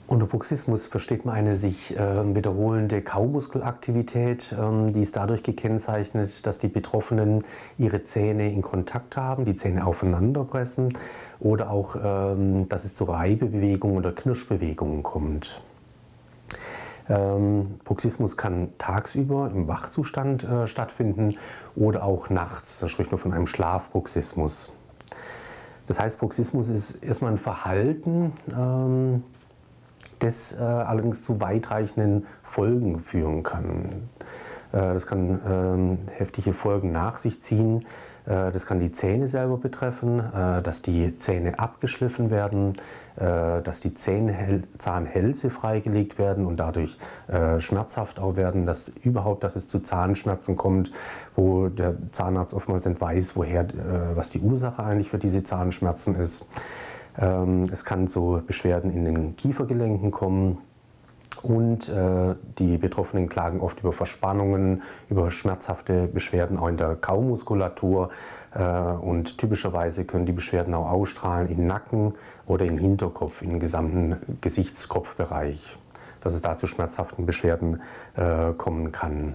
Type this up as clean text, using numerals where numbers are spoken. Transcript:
Unter Bruxismus versteht man eine sich wiederholende Kaumuskelaktivität. Die ist dadurch gekennzeichnet, dass die Betroffenen ihre Zähne in Kontakt haben, die Zähne aufeinanderpressen oder auch, dass es zu Reibebewegungen oder Knirschbewegungen kommt. Bruxismus kann tagsüber im Wachzustand stattfinden oder auch nachts. Da spricht man von einem Schlafbruxismus. Das heißt, Bruxismus ist erstmal ein Verhalten, das allerdings zu weitreichenden Folgen führen kann. Das kann heftige Folgen nach sich ziehen. Das kann die Zähne selber betreffen, dass die Zähne abgeschliffen werden, dass die Zahnhälse freigelegt werden und dadurch schmerzhaft auch werden, dass es zu Zahnschmerzen kommt, wo der Zahnarzt oftmals nicht weiß, was die Ursache eigentlich für diese Zahnschmerzen ist. Es kann zu Beschwerden in den Kiefergelenken kommen. Und die Betroffenen klagen oft über Verspannungen, über schmerzhafte Beschwerden auch in der Kaumuskulatur. Und typischerweise können die Beschwerden auch ausstrahlen in Nacken oder in Hinterkopf, im gesamten Gesichtskopfbereich, dass es da zu schmerzhaften Beschwerden kommen kann.